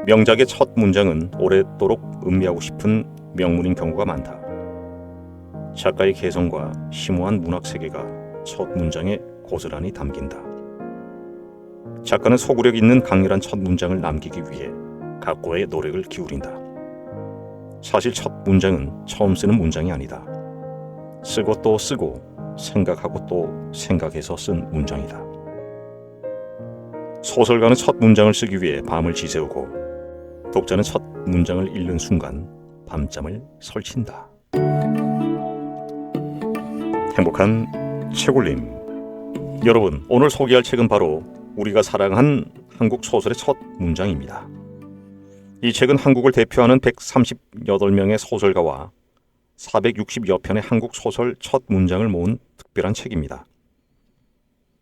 명작의 첫 문장은 오래도록 음미하고 싶은 명문인 경우가 많다. 작가의 개성과 심오한 문학 세계가 첫 문장에 고스란히 담긴다. 작가는 소구력 있는 강렬한 첫 문장을 남기기 위해 각고의 노력을 기울인다. 사실 첫 문장은 처음 쓰는 문장이 아니다. 쓰고 또 쓰고 생각하고 또 생각해서 쓴 문장이다. 소설가는 첫 문장을 쓰기 위해 밤을 지새우고 독자는 첫 문장을 읽는 순간 밤잠을 설친다. 행복한 책울림. 여러분, 오늘 소개할 책은 바로 우리가 사랑한 한국 소설의 첫 문장입니다. 이 책은 한국을 대표하는 138명의 소설가와 460여 편의 한국 소설 첫 문장을 모은 특별한 책입니다.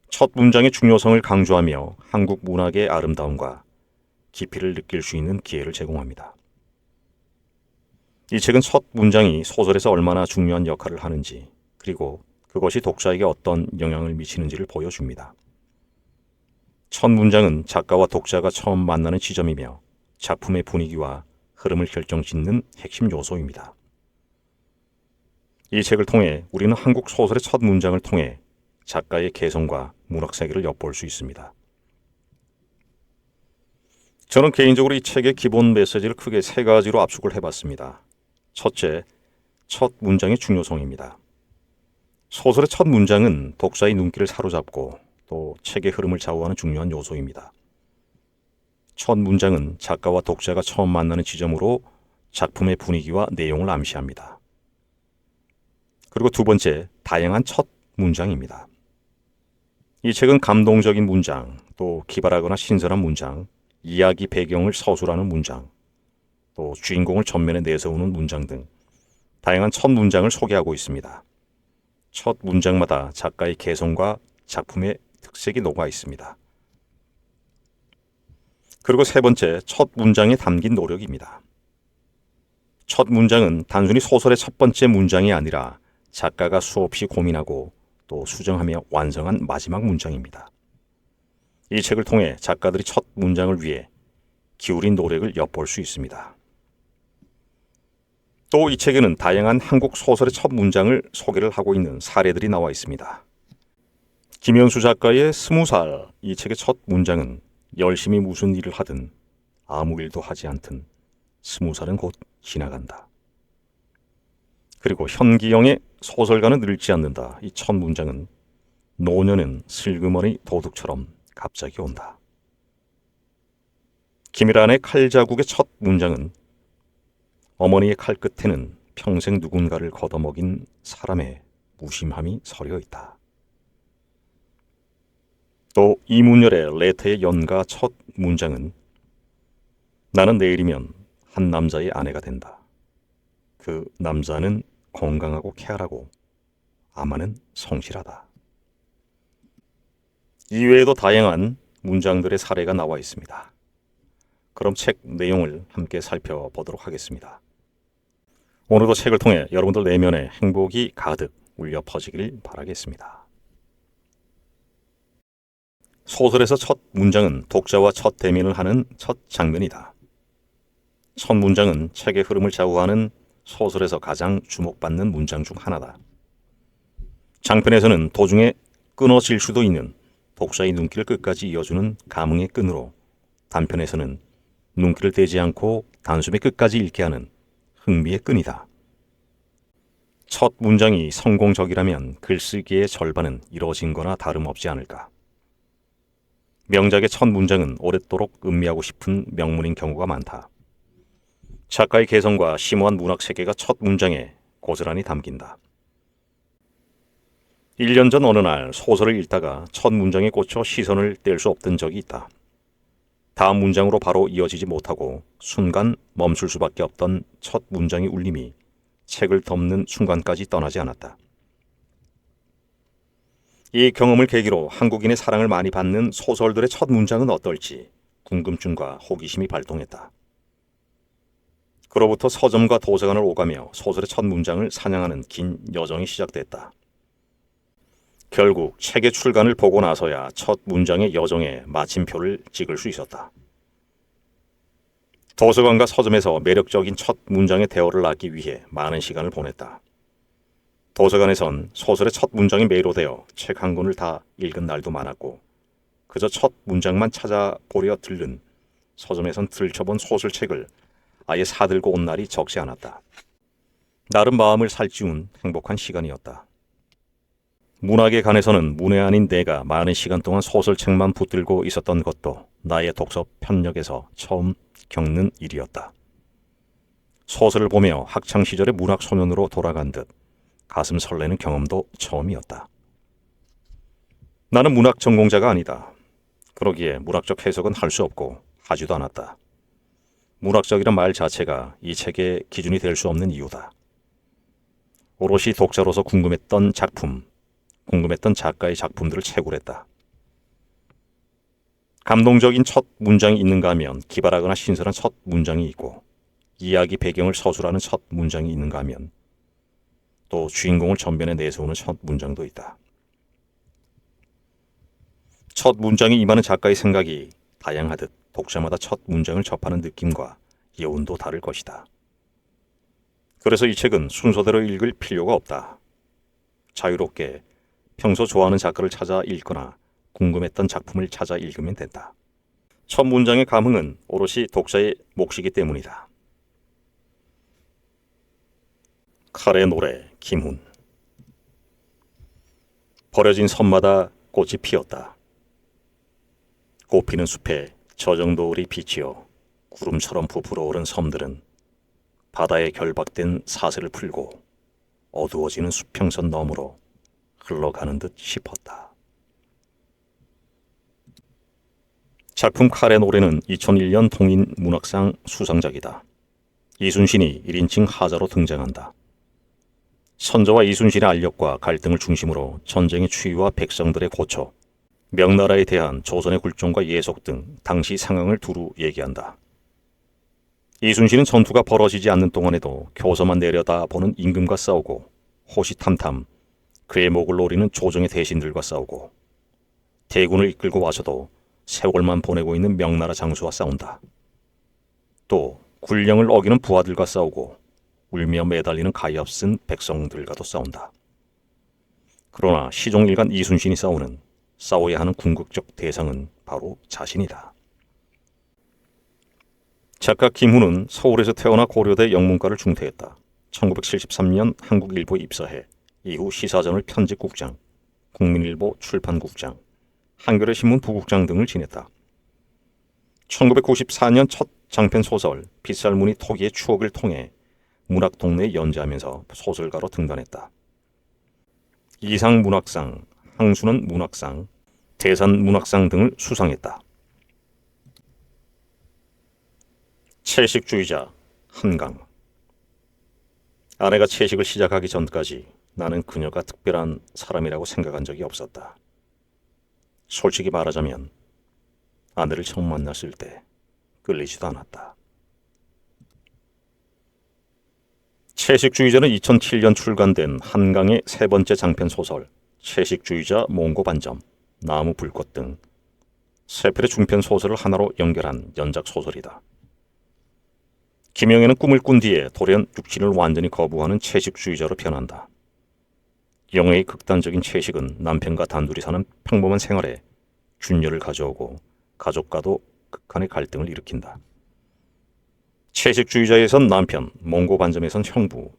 첫 문장의 중요성을 강조하며 한국 문학의 아름다움과 깊이를 느낄 수 있는 기회를 제공합니다. 이 책은 첫 문장이 소설에서 얼마나 중요한 역할을 하는지, 그리고 그것이 독자에게 어떤 영향을 미치는지를 보여줍니다. 첫 문장은 작가와 독자가 처음 만나는 지점이며 작품의 분위기와 흐름을 결정짓는 핵심 요소입니다. 이 책을 통해 우리는 한국 소설의 첫 문장을 통해 작가의 개성과 문학 세계를 엿볼 수 있습니다. 저는 개인적으로 이 책의 기본 메시지를 크게 세 가지로 압축을 해봤습니다. 첫째, 첫 문장의 중요성입니다. 소설의 첫 문장은 독자의 눈길을 사로잡고 또 책의 흐름을 좌우하는 중요한 요소입니다. 첫 문장은 작가와 독자가 처음 만나는 지점으로 작품의 분위기와 내용을 암시합니다. 그리고 두 번째, 다양한 첫 문장입니다. 이 책은 감동적인 문장, 또 기발하거나 신선한 문장, 이야기 배경을 서술하는 문장, 또 주인공을 전면에 내세우는 문장 등 다양한 첫 문장을 소개하고 있습니다. 첫 문장마다 작가의 개성과 작품의 특색이 녹아 있습니다. 그리고 세 번째, 첫 문장에 담긴 노력입니다. 첫 문장은 단순히 소설의 첫 번째 문장이 아니라 작가가 수없이 고민하고 또 수정하며 완성한 마지막 문장입니다. 이 책을 통해 작가들이 첫 문장을 위해 기울인 노력을 엿볼 수 있습니다. 또 이 책에는 다양한 한국 소설의 첫 문장을 소개를 하고 있는 사례들이 나와 있습니다. 김현수 작가의 20살, 이 책의 첫 문장은 열심히 무슨 일을 하든 아무 일도 하지 않든 20살은 곧 지나간다. 그리고 현기영의 소설가는 늙지 않는다, 이 첫 문장은 노년은 슬그머니 도둑처럼 갑자기 온다. 김일환의 칼자국의 첫 문장은 어머니의 칼 끝에는 평생 누군가를 걷어먹인 사람의 무심함이 서려 있다. 또 이문열의 레터의 연가 첫 문장은 나는 내일이면 한 남자의 아내가 된다. 그 남자는 건강하고 쾌활하고 아마는 성실하다. 이외에도 다양한 문장들의 사례가 나와 있습니다. 그럼 책 내용을 함께 살펴보도록 하겠습니다. 오늘도 책을 통해 여러분들 내면에 행복이 가득 울려 퍼지길 바라겠습니다. 소설에서 첫 문장은 독자와 첫 대면을 하는 첫 장면이다. 첫 문장은 책의 흐름을 좌우하는 소설에서 가장 주목받는 문장 중 하나다. 장편에서는 도중에 끊어질 수도 있는 독자의 눈길을 끝까지 이어주는 감흥의 끈으로, 단편에서는 눈길을 떼지 않고 단숨에 끝까지 읽게 하는 흥미의 끈이다. 첫 문장이 성공적이라면 글쓰기의 절반은 이루어진 거나 다름없지 않을까. 명작의 첫 문장은 오랫도록 음미하고 싶은 명문인 경우가 많다. 작가의 개성과 심오한 문학 세계가 첫 문장에 고스란히 담긴다. 1년 전 어느 날 소설을 읽다가 첫 문장에 꽂혀 시선을 뗄 수 없던 적이 있다. 다음 문장으로 바로 이어지지 못하고 순간 멈출 수밖에 없던 첫 문장의 울림이 책을 덮는 순간까지 떠나지 않았다. 이 경험을 계기로 한국인의 사랑을 많이 받는 소설들의 첫 문장은 어떨지 궁금증과 호기심이 발동했다. 그로부터 서점과 도서관을 오가며 소설의 첫 문장을 사냥하는 긴 여정이 시작됐다. 결국 책의 출간을 보고 나서야 첫 문장의 여정에 마침표를 찍을 수 있었다. 도서관과 서점에서 매력적인 첫 문장의 대어를 낳기 위해 많은 시간을 보냈다. 도서관에선 소설의 첫 문장이 매료되어 책 한 권을 다 읽은 날도 많았고, 그저 첫 문장만 찾아보려 들른 서점에선 들춰본 소설책을 아예 사들고 온 날이 적지 않았다. 나름 마음을 살찌운 행복한 시간이었다. 문학에 관해서는 문외 아닌 내가 많은 시간 동안 소설책만 붙들고 있었던 것도 나의 독서 편력에서 처음 겪는 일이었다. 소설을 보며 학창시절의 문학소년으로 돌아간 듯 가슴 설레는 경험도 처음이었다. 나는 문학 전공자가 아니다. 그러기에 문학적 해석은 할 수 없고 하지도 않았다. 문학적이란 말 자체가 이 책의 기준이 될 수 없는 이유다. 오롯이 독자로서 궁금했던 작품, 궁금했던 작가의 작품들을 채굴했다. 감동적인 첫 문장이 있는가 하면 기발하거나 신선한 첫 문장이 있고, 이야기 배경을 서술하는 첫 문장이 있는가 하면 또 주인공을 전면에 내세우는 첫 문장도 있다. 첫 문장이 임하는 작가의 생각이 다양하듯 독자마다 첫 문장을 접하는 느낌과 여운도 다를 것이다. 그래서 이 책은 순서대로 읽을 필요가 없다. 자유롭게 평소 좋아하는 작가를 찾아 읽거나 궁금했던 작품을 찾아 읽으면 된다. 첫 문장의 감흥은 오롯이 독자의 몫이기 때문이다. 칼의 노래, 김훈. 버려진 섬마다 꽃이 피었다. 꽃피는 숲에 저정도울이 비치어 구름처럼 부풀어 오른 섬들은 바다에 결박된 사슬을 풀고 어두워지는 수평선 너머로 흘러가는 듯 싶었다. 작품 칼의 노래는 2001년 동인문학상 수상작이다. 이순신이 1인칭 하자로 등장한다. 선조와 이순신의 알력과 갈등을 중심으로 전쟁의 추이와 백성들의 고초, 명나라에 대한 조선의 굴종과 예속 등 당시 상황을 두루 얘기한다. 이순신은 전투가 벌어지지 않는 동안에도 교서만 내려다보는 임금과 싸우고, 호시탐탐 그의 목을 노리는 조정의 대신들과 싸우고, 대군을 이끌고 와서도 세월만 보내고 있는 명나라 장수와 싸운다. 또 군령을 어기는 부하들과 싸우고 울며 매달리는 가엾은 백성들과도 싸운다. 그러나 시종일관 이순신이 싸워야 하는 궁극적 대상은 바로 자신이다. 작가 김훈은 서울에서 태어나 고려대 영문과를 중퇴했다. 1973년 한국일보에 입사해 이후 시사저널 편집국장, 국민일보 출판국장, 한겨레 신문 부국장 등을 지냈다. 1994년 첫 장편 소설 빗살무늬 토기의 추억을 통해 문학 동네에 연재하면서 소설가로 등단했다. 이상 문학상, 항수는 문학상, 대산 문학상 등을 수상했다. 채식주의자 한강. 아내가 채식을 시작하기 전까지 나는 그녀가 특별한 사람이라고 생각한 적이 없었다. 솔직히 말하자면 아내를 처음 만났을 때 끌리지도 않았다. 채식주의자는 2007년 출간된 한강의 세 번째 장편 소설 채식주의자 몽고 반점, 나무 불꽃 등 세 편의 중편 소설을 하나로 연결한 연작 소설이다. 김영애는 꿈을 꾼 뒤에 돌연 육신을 완전히 거부하는 채식주의자로 변한다. 영애의 극단적인 채식은 남편과 단둘이 사는 평범한 생활에 균열을 가져오고 가족과도 극한의 갈등을 일으킨다. 채식주의자에선 남편, 몽고 반점에선 형부,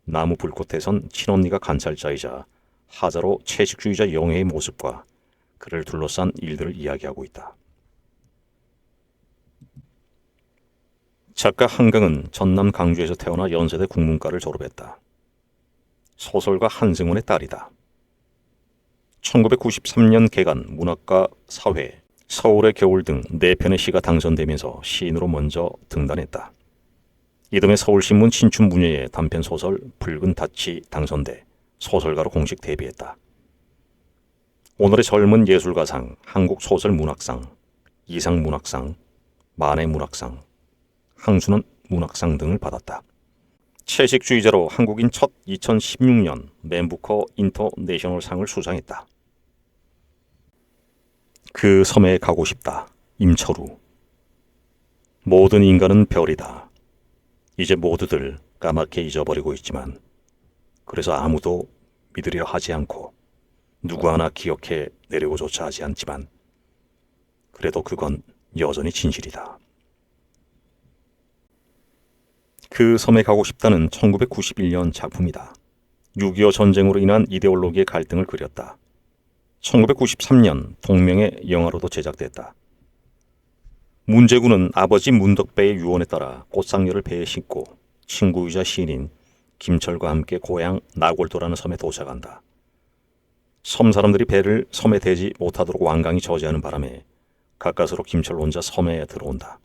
나무 불꽃에선 친언니가 관찰자이자 하자로 채식주의자 영애의 모습과 그를 둘러싼 일들을 이야기하고 있다. 작가 한강은 전남 강주에서 태어나 연세대 국문과를 졸업했다. 소설가 한승원의 딸이다. 1993년 개간 문학과 사회, 서울의 겨울 등 4편의 시가 당선되면서 시인으로 먼저 등단했다. 이듬해 서울신문 신춘문예의 단편소설 붉은 닻이 당선돼 소설가로 공식 데뷔했다. 오늘의 젊은 예술가상, 한국소설문학상, 이상문학상, 만해문학상, 항수는 문학상 등을 받았다. 채식주의자로 한국인 첫 2016년 맨부커 인터내셔널상을 수상했다. 그 섬에 가고 싶다. 임철우. 모든 인간은 별이다. 이제 모두들 까맣게 잊어버리고 있지만 그래서 아무도 믿으려 하지 않고 누구 하나 기억해 내려고조차 하지 않지만 그래도 그건 여전히 진실이다. 그 섬에 가고 싶다는 1991년 작품이다. 6.25 전쟁으로 인한 이데올로기의 갈등을 그렸다. 1993년 동명의 영화로도 제작됐다. 문제군은 아버지 문덕배의 유언에 따라 꽃상녀를 배에 싣고 친구이자 시인인 김철과 함께 고향 나골도라는 섬에 도착한다. 섬 사람들이 배를 섬에 대지 못하도록 완강히 저지하는 바람에 가까스로 김철 혼자 섬에 들어온다.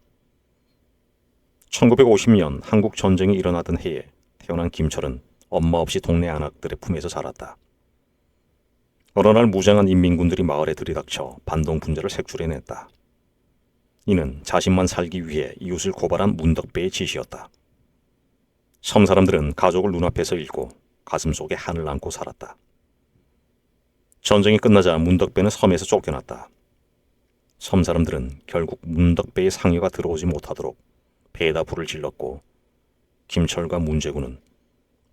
1950년 한국 전쟁이 일어나던 해에 태어난 김철은 엄마 없이 동네 안악들의 품에서 자랐다. 어느 날 무장한 인민군들이 마을에 들이닥쳐 반동 분자를 색출해냈다. 이는 자신만 살기 위해 이웃을 고발한 문덕배의 짓이었다. 섬 사람들은 가족을 눈앞에서 잃고 가슴속에 한을 안고 살았다. 전쟁이 끝나자 문덕배는 섬에서 쫓겨났다. 섬 사람들은 결국 문덕배의 상여가 들어오지 못하도록 배에다 불을 질렀고 김철과 문제군은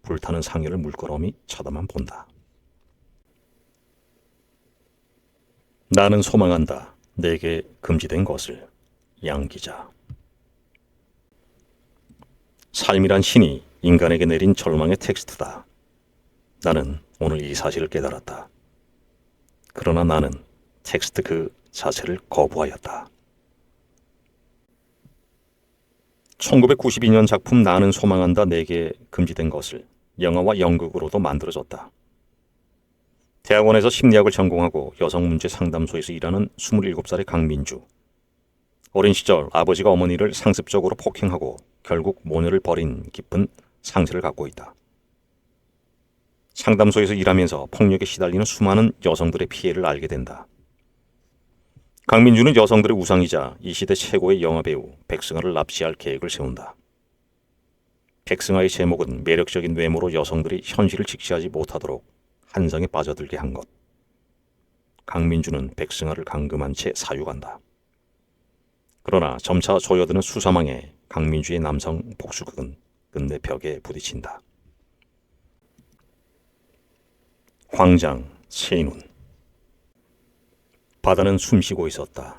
불타는 상여를 물끄러미 쳐다만 본다. 나는 소망한다. 내게 금지된 것을. 양기자. 삶이란 신이 인간에게 내린 절망의 텍스트다. 나는 오늘 이 사실을 깨달았다. 그러나 나는 텍스트 그 자체를 거부하였다. 1992년 작품 나는 소망한다 내게 금지된 것을 영화와 연극으로도 만들어졌다. 대학원에서 심리학을 전공하고 여성문제 상담소에서 일하는 27살의 강민주. 어린 시절 아버지가 어머니를 상습적으로 폭행하고 결국 모녀를 버린 깊은 상처를 갖고 있다. 상담소에서 일하면서 폭력에 시달리는 수많은 여성들의 피해를 알게 된다. 강민주는 여성들의 우상이자 이 시대 최고의 영화배우 백승아를 납치할 계획을 세운다. 백승아의 제목은 매력적인 외모로 여성들이 현실을 직시하지 못하도록 한성에 빠져들게 한 것. 강민주는 백승아를 감금한 채 사육한다. 그러나 점차 조여드는 수사망에 강민주의 남성 복수극은 끝내 벽에 부딪힌다. 광장, 세인운. 바다는 숨쉬고 있었다.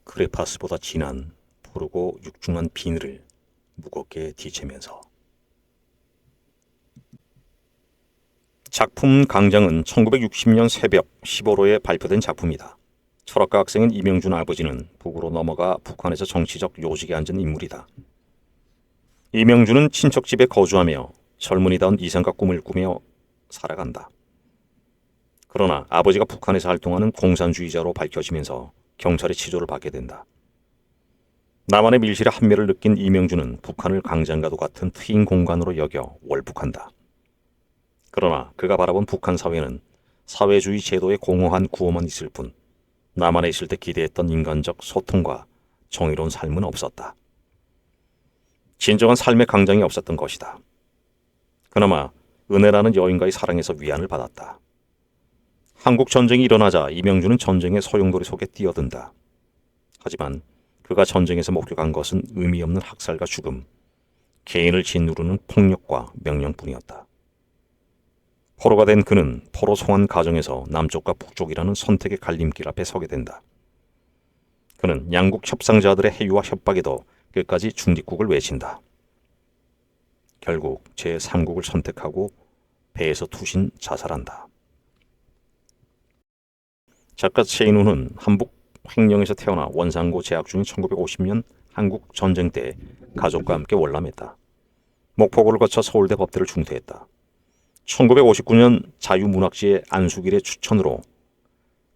크레파스보다 진한 푸르고 육중한 비늘을 무겁게 뒤채면서. 작품 강장은 1960년 새벽 15로에 발표된 작품이다. 철학과 학생인 이명준 아버지는 북으로 넘어가 북한에서 정치적 요직에 앉은 인물이다. 이명준은 친척 집에 거주하며 젊은이다운 이상과 꿈을 꾸며 살아간다. 그러나 아버지가 북한에서 활동하는 공산주의자로 밝혀지면서 경찰의 치조를 받게 된다. 남한의 밀실에 한매를 느낀 이명준은 북한을 강장과도 같은 트인 공간으로 여겨 월북한다. 그러나 그가 바라본 북한 사회는 사회주의 제도의 공허한 구호만 있을 뿐 남한에 있을 때 기대했던 인간적 소통과 정의로운 삶은 없었다. 진정한 삶의 강장이 없었던 것이다. 그나마 은혜라는 여인과의 사랑에서 위안을 받았다. 한국 전쟁이 일어나자 이명준은 전쟁의 소용돌이 속에 뛰어든다. 하지만 그가 전쟁에서 목격한 것은 의미 없는 학살과 죽음, 개인을 짓누르는 폭력과 명령뿐이었다. 포로가 된 그는 포로 송환 과정에서 남쪽과 북쪽이라는 선택의 갈림길 앞에 서게 된다. 그는 양국 협상자들의 해유와 협박에도 끝까지 중립국을 외친다. 결국 제3국을 선택하고 배에서 투신 자살한다. 작가 최인훈은 한북 횡령에서 태어나 원산고 재학 중인 1950년 한국 전쟁 때 가족과 함께 월남했다. 목포고를 거쳐 서울대 법대를 중퇴했다. 1959년 자유문학지의 안수길의 추천으로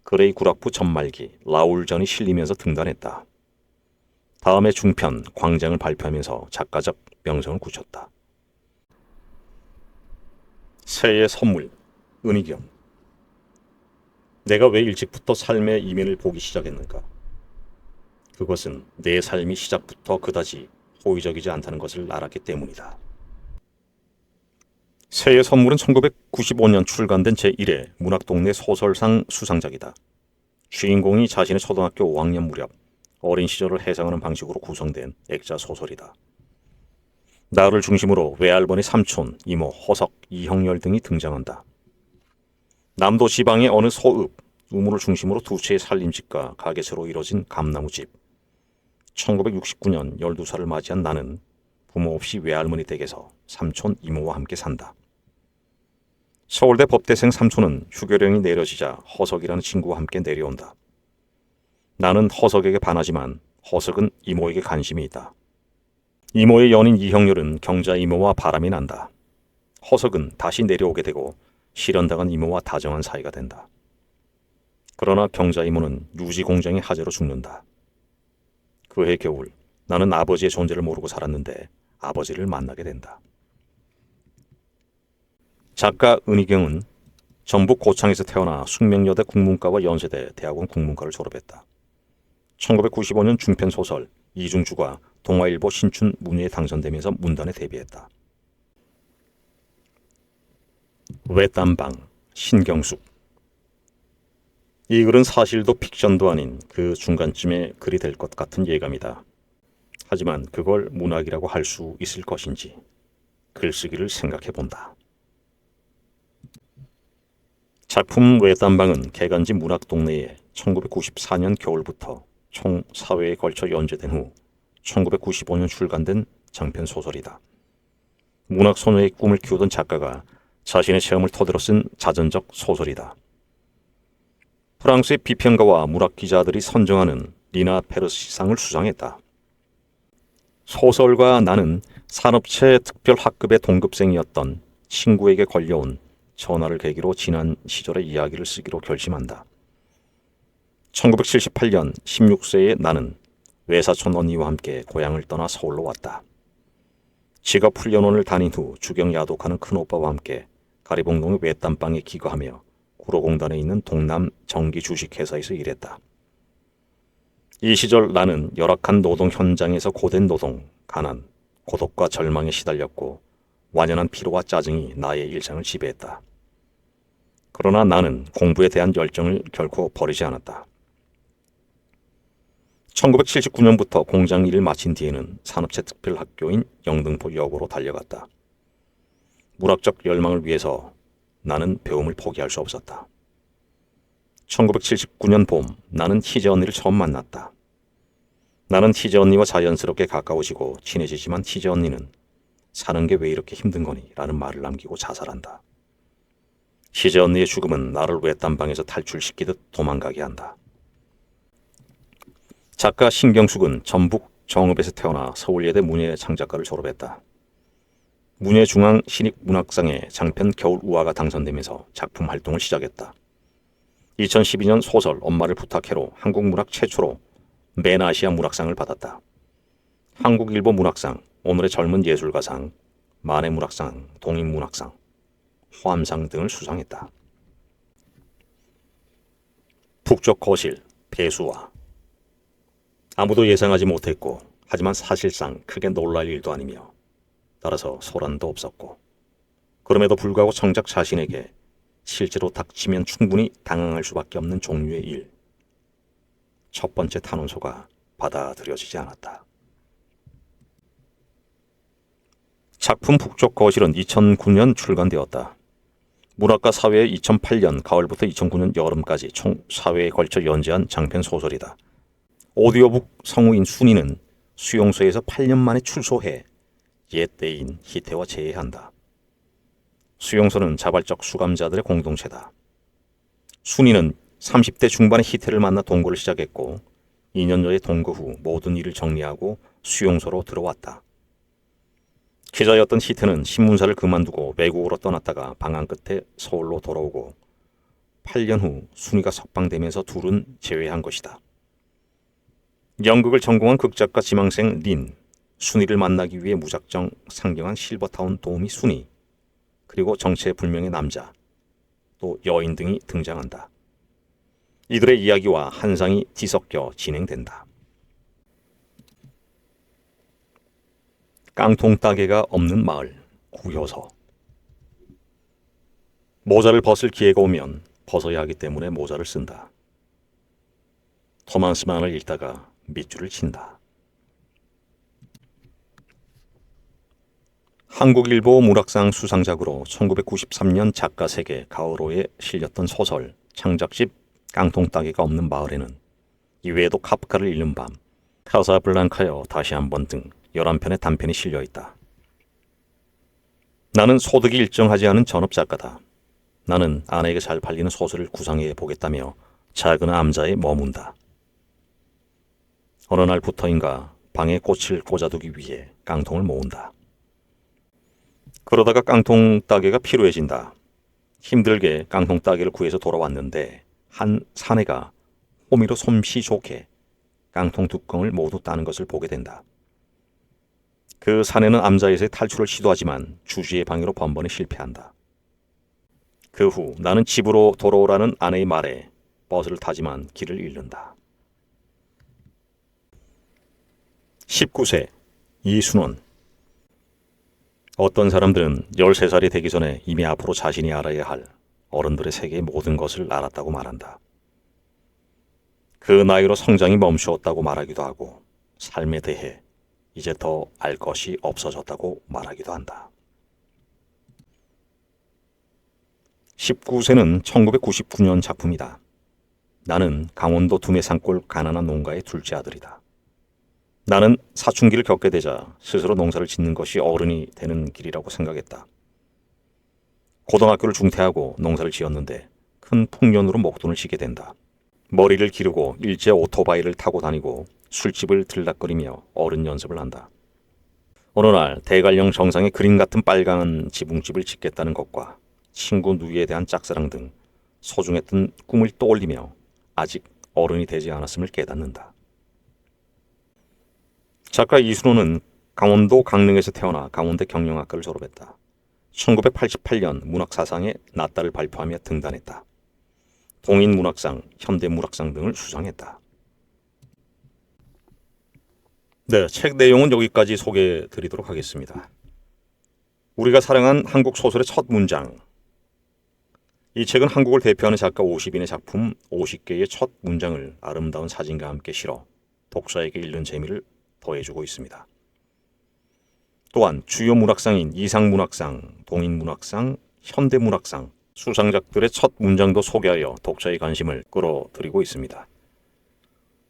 그레이 구락부 전말기 라울전이 실리면서 등단했다. 다음해 중편 광장을 발표하면서 작가적 명성을 굳혔다. 새해 선물, 은희경. 내가 왜 일찍부터 삶의 이면을 보기 시작했는가? 그것은 내 삶이 시작부터 그다지 호의적이지 않다는 것을 알았기 때문이다. 새해 선물은 1995년 출간된 제1회 문학동네 소설상 수상작이다. 주인공이 자신의 초등학교 5학년 무렵 어린 시절을 해상하는 방식으로 구성된 액자 소설이다. 나를 중심으로 외할머니, 삼촌, 이모, 허석, 이형렬 등이 등장한다. 남도 지방의 어느 소읍, 우물을 중심으로 두 채의 살림집과 가게세로 이뤄진 감나무집. 1969년 12살을 맞이한 나는 부모 없이 외할머니 댁에서 삼촌, 이모와 함께 산다. 서울대 법대생 삼촌은 휴교령이 내려지자 허석이라는 친구와 함께 내려온다. 나는 허석에게 반하지만 허석은 이모에게 관심이 있다. 이모의 연인 이형렬은 경자 이모와 바람이 난다. 허석은 다시 내려오게 되고 실현당한 이모와 다정한 사이가 된다. 그러나 경자 이모는 유지 공장의 화재로 죽는다. 그해 겨울 나는 아버지의 존재를 모르고 살았는데 아버지를 만나게 된다. 작가 은희경은 전북 고창에서 태어나 숙명여대 국문과와 연세대 대학원 국문과를 졸업했다. 1995년 중편소설 이중주가 동아일보 신춘 문예에 당선되면서 문단에 데뷔했다. 외딴방 신경숙. 이 글은 사실도 픽션도 아닌 그 중간쯤에 글이 될 것 같은 예감이다. 하지만 그걸 문학이라고 할 수 있을 것인지 글쓰기를 생각해 본다. 작품 외딴방은 개간지 문학동네에 1994년 겨울부터 총 4회에 걸쳐 연재된 후 1995년 출간된 장편 소설이다. 문학소녀의 꿈을 키우던 작가가 자신의 체험을 토대로 쓴 자전적 소설이다. 프랑스의 비평가와 문학기자들이 선정하는 리나 페르시상을 수상했다. 소설가 나는 산업체 특별학급의 동급생이었던 친구에게 걸려온 전화를 계기로 지난 시절의 이야기를 쓰기로 결심한다. 1978년 16세의 나는 외사촌 언니와 함께 고향을 떠나 서울로 왔다. 직업 훈련원을 다닌 후 주경 야독하는 큰오빠와 함께 가리봉동의 외딴방에 기거하며 구로공단에 있는 동남 전기 주식회사에서 일했다. 이 시절 나는 열악한 노동 현장에서 고된 노동, 가난, 고독과 절망에 시달렸고 완연한 피로와 짜증이 나의 일상을 지배했다. 그러나 나는 공부에 대한 열정을 결코 버리지 않았다. 1979년부터 공장 일을 마친 뒤에는 산업체 특별학교인 영등포 여고로 달려갔다. 문학적 열망을 위해서 나는 배움을 포기할 수 없었다. 1979년 봄 나는 희재 언니를 처음 만났다. 나는 희재 언니와 자연스럽게 가까워지고 친해지지만 희재 언니는 사는 게 왜 이렇게 힘든 거니? 라는 말을 남기고 자살한다. 희재 언니의 죽음은 나를 외딴방에서 탈출시키듯 도망가게 한다. 작가 신경숙은 전북 정읍에서 태어나 서울예대 문예창작과를 졸업했다. 문예중앙신익문학상에 장편 겨울우화가 당선되면서 작품 활동을 시작했다. 2012년 소설 엄마를 부탁해로 한국문학 최초로 맨아시아 문학상을 받았다. 한국일보 문학상, 오늘의 젊은 예술가상, 만해문학상, 동인문학상, 화암상 등을 수상했다. 북쪽 거실, 배수화. 아무도 예상하지 못했고 하지만 사실상 크게 놀랄 일도 아니며 따라서 소란도 없었고 그럼에도 불구하고 정작 자신에게 실제로 닥치면 충분히 당황할 수밖에 없는 종류의 일. 첫 번째 탄원서가 받아들여지지 않았다. 작품 북쪽 거실은 2009년 출간되었다. 문학과 사회의 2008년 가을부터 2009년 여름까지 총 4회에 걸쳐 연재한 장편 소설이다. 오디오북 성우인 순이는 수용소에서 8년 만에 출소해 옛 대인 희태와 재회한다. 수용소는 자발적 수감자들의 공동체다. 순이는 30대 중반의 희태를 만나 동거를 시작했고 2년여의 동거 후 모든 일을 정리하고 수용소로 들어왔다. 기자였던 희태는 신문사를 그만두고 외국으로 떠났다가 방한 끝에 서울로 돌아오고 8년 후 순이가 석방되면서 둘은 재회한 것이다. 연극을 전공한 극작가 지망생 린, 순이를 만나기 위해 무작정 상경한 실버타운 도우미 순이, 그리고 정체불명의 남자, 또 여인 등이 등장한다. 이들의 이야기와 한상이 뒤섞여 진행된다. 깡통따개가 없는 마을, 구효서. 모자를 벗을 기회가 오면 벗어야 하기 때문에 모자를 쓴다. 토마스 만을 읽다가 밑줄을 친다. 한국일보 문학상 수상작으로 1993년 작가세계 가오로에 실렸던 소설 창작집 깡통따개가 없는 마을에는 이외에도 카프카를 읽는 밤, 카사블랑카여 다시 한번 등 11편의 단편이 실려 있다. 나는 소득이 일정하지 않은 전업작가다. 나는 아내에게 잘 팔리는 소설을 구상해 보겠다며 작은 암자에 머문다. 어느 날부터인가 방에 꽃을 꽂아두기 위해 깡통을 모은다. 그러다가 깡통 따개가 필요해진다. 힘들게 깡통 따개를 구해서 돌아왔는데 한 사내가 호미로 솜씨 좋게 깡통 뚜껑을 모두 따는 것을 보게 된다. 그 사내는 암자에서의 탈출을 시도하지만 주지의 방해로 번번이 실패한다. 그 후 나는 집으로 돌아오라는 아내의 말에 버스를 타지만 길을 잃는다. 19세 이순원. 어떤 사람들은 13살이 되기 전에 이미 앞으로 자신이 알아야 할 어른들의 세계의 모든 것을 알았다고 말한다. 그 나이로 성장이 멈추었다고 말하기도 하고 삶에 대해 이제 더 알 것이 없어졌다고 말하기도 한다. 19세는 1999년 작품이다. 나는 강원도 두메산골 가난한 농가의 둘째 아들이다. 나는 사춘기를 겪게 되자 스스로 농사를 짓는 것이 어른이 되는 길이라고 생각했다. 고등학교를 중퇴하고 농사를 지었는데 큰 풍년으로 목돈을 지게 된다. 머리를 기르고 일제 오토바이를 타고 다니고 술집을 들락거리며 어른 연습을 한다. 어느 날 대관령 정상에 그림 같은 빨간 지붕집을 짓겠다는 것과 친구 누이에 대한 짝사랑 등 소중했던 꿈을 떠올리며 아직 어른이 되지 않았음을 깨닫는다. 작가 이순호는 강원도 강릉에서 태어나 강원대 경영학과를 졸업했다. 1988년 문학사상에 낫다를 발표하며 등단했다. 동인문학상, 현대문학상 등을 수상했다. 네, 책 내용은 여기까지 소개해 드리도록 하겠습니다. 우리가 사랑한 한국 소설의 첫 문장. 이 책은 한국을 대표하는 작가 50인의 작품 50개의 첫 문장을 아름다운 사진과 함께 실어 독자에게 읽는 재미를 더해주고 있습니다. 또한 주요 문학상인 이상문학상, 동인문학상, 현대문학상 수상작들의 첫 문장도 소개하여 독자의 관심을 끌어들이고 있습니다.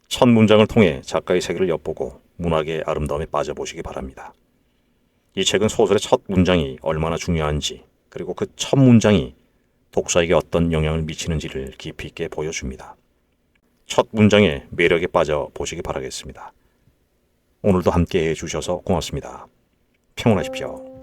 첫 문장을 통해 작가의 세계를 엿보고 문학의 아름다움에 빠져보시기 바랍니다. 이 책은 소설의 첫 문장이 얼마나 중요한지 그리고 그 첫 문장이 독자에게 어떤 영향을 미치는지를 깊이 있게 보여줍니다. 첫 문장의 매력에 빠져보시기 바라겠습니다. 오늘도 함께 해주셔서 고맙습니다. 평온하십시오.